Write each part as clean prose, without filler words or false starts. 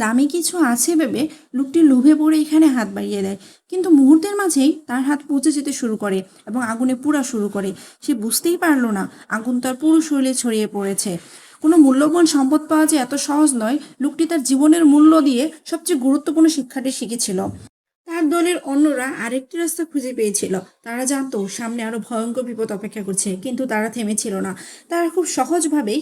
দামি কিছু আছে ভেবে লোকটি লোভে পড়ে এখানে হাত বাড়িয়ে দেয়, কিন্তু মুহূর্তের মাঝেই তার হাত পচে যেতে শুরু করে এবং আগুনে পুড়া শুরু করে। সে বুঝতেই পারলো না আগুন তার পুরো শরীরে ছড়িয়ে পড়েছে। কোনো মূল্যবান সম্পদ পাওয়া যে এত সহজ নয়, লোকটি তার জীবনের মূল্য দিয়ে সবচেয়ে গুরুত্বপূর্ণ শিক্ষাটি শিখেছিল। তার দলের অন্যরা আরেকটি রাস্তা খুঁজে পেয়েছিল। তারা জানতো সামনে আরো ভয়ঙ্কর বিপদ অপেক্ষা করছে, কিন্তু তারা থেমেছিল না। তারা খুব সহজভাবেই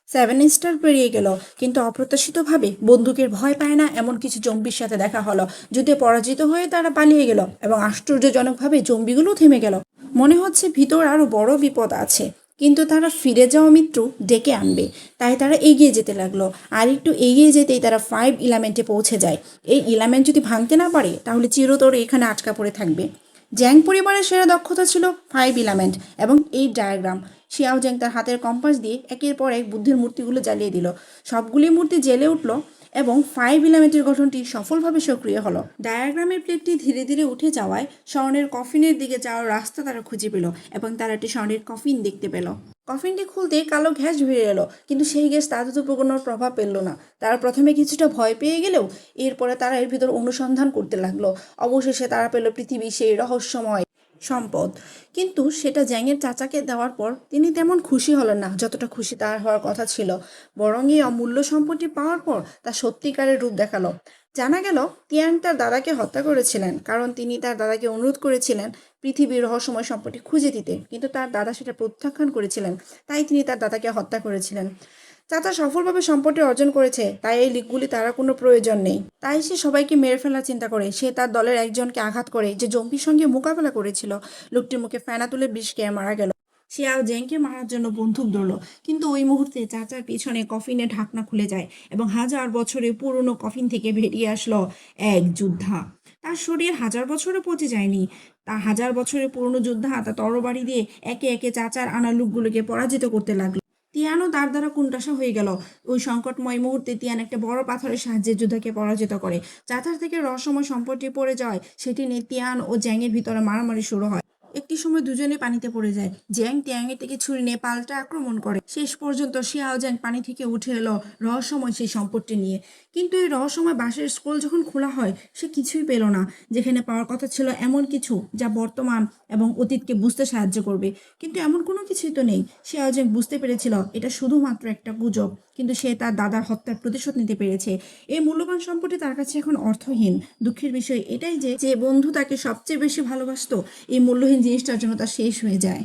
7 স্টার পেরিয়ে গেল, কিন্তু অপ্রত্যাশিতভাবে বন্দুকের ভয় পায় না এমন কিছু জম্বির সাথে দেখা হলো। যুদ্ধে পরাজিত হয়ে তারা পালিয়ে গেল এবং আশ্চর্যজনকভাবে জম্বিগুলো থেমে গেল। মনে হচ্ছে ভিতর আরো বড় বিপদ আছে, কিন্তু তারা ফিরে যাওয়া মৃত্যু ডেকে আনবে। তাই তারা এগিয়ে যেতে লাগলো। আর একটু এগিয়ে যেতেই তারা 5 ইলামেন্টে পৌঁছে যায়। এই ইলামেন্ট যদি ভাঙতে না পারে তাহলে চিরতরে এখানে আটকা পড়ে থাকবে। জ্যাং পরিবারের সেরা দক্ষতা ছিল 5 ইলামেন্ট এবং এই ডায়াগ্রাম। শিয়াও জ্যাং তার হাতের কম্পাস দিয়ে একের পর এক বুদ্ধের মূর্তিগুলো জ্বালিয়ে দিল। সবগুলি মূর্তি জ্বেলে উঠল এবং 5 ইলামেন্টের গঠনটি সফলভাবে সক্রিয় হলো। ডায়াগ্রামের প্লেটটি ধীরে ধীরে উঠে যাওয়ায় স্বর্ণের কফিনের দিকে যাওয়ার রাস্তা তারা খুঁজে পেল এবং তারা একটি স্বর্ণের কফিন দেখতে পেল। কফিনটি খুলতে কালো গ্যাস বেরিয়ে এলো, কিন্তু সেই গ্যাস তাদের উপর কোনো প্রভাব পেল না। তারা প্রথমে কিছুটা ভয় পেয়ে গেলেও এরপরে তারা এর ভিতর অনুসন্ধান করতে লাগলো। অবশেষে তারা পেল পৃথিবীর সেই রহস্যময় সম্পদ। কিন্তু সেটা জ্যাংয়ের চাচাকে দেওয়ার পর তিনি তেমন খুশি হলেন না যতটা খুশি তার হওয়ার কথা ছিল। বরং এই অমূল্য সম্পদটি পাওয়ার পর তার সত্যিকারের রূপ দেখালো। জানা গেল তিয়াং তার দাদাকে হত্যা করেছিলেন, কারণ তিনি তার দাদাকে অনুরোধ করেছিলেন পৃথিবীর রহস্যময় সম্পদটি খুঁজে দিতে, কিন্তু তার দাদা সেটা প্রত্যাখ্যান করেছিলেন। তাই তিনি তার দাদাকে হত্যা করেছিলেন। চাচা সফলভাবে সম্পত্তি অর্জন করেছে, তাই এই লিকগুলি তার কোনো প্রয়োজন নেই। তাই সে সবাইকে মেরে ফেলার চিন্তা করে। সে তার দলের একজনকে আঘাত করে যে জম্বির সঙ্গে মোকাবেলা করেছিল। লোকটির মুখে ফেনা তুলে বিষ খেয়ে মারা গেল। শিয়াও জেংকে মারার জন্য বন্দুক ধরল, কিন্তু ওই মুহূর্তে চাচার পিছনে কফিনের ঢাকনা খুলে যায় এবং 1000 বছরের পুরনো কফিন থেকে বেরিয়ে আসলো এক যোদ্ধা। তার শরীর 1000 বছরে পচে যায়নি। তা 1000 বছরের পুরনো যোদ্ধা তার তরবারি দিয়ে একে একে চাচার আনা লোকগুলোকে পরাজিত করতে লাগলো। তিয়ানও তার দ্বারা কোণঠাসা হয়ে গেল। ওই সংকটময় মুহূর্তে তিয়ান একটা বড় পাথরের সাহায্যে যোদ্ধাকে পরাজিত করে। চাচার থেকে রহস্যময় সম্পদটি পড়ে যায়, সেটি নিয়ে তিয়ান ও জ্যাংয়ের ভিতরে মারামারি শুরু হয়। একটি সময় দুজনে পানিতে পড়ে যায়। জ্যাং তিয়াংয়ের থেকে ছুরি নিয়ে পাল্টা আক্রমণ করে। শেষ পর্যন্ত শিয়াও জ্যাং পানি থেকে উঠে এলো রহস্যময় সেই সম্পদটি নিয়ে। কিন্তু এই রহস্যময় বাঁশের স্ক্রোল যখন খোলা হয়, সে কিছুই পেল না। যেখানে পাওয়ার কথা ছিল এমন কিছু যা বর্তমান এবং অতীতকে বুঝতে সাহায্য করবে, কিন্তু এমন কোনো কিছুই তো নেই। শিয়াও জ্যাং বুঝতে পেরেছিল এটা শুধুমাত্র একটা গুজব, কিন্তু সে তার দাদার হত্যার প্রতিশোধ নিতে পেরেছে। এই মূল্যবান সম্পত্তি তার কাছে এখন অর্থহীন। দুঃখের বিষয় এটাই যে যে বন্ধু তাকে সবচেয়ে বেশি ভালোবাসতো, এই মূল্যহীন জিনিসটার জন্য তা শেষ হয়ে যায়।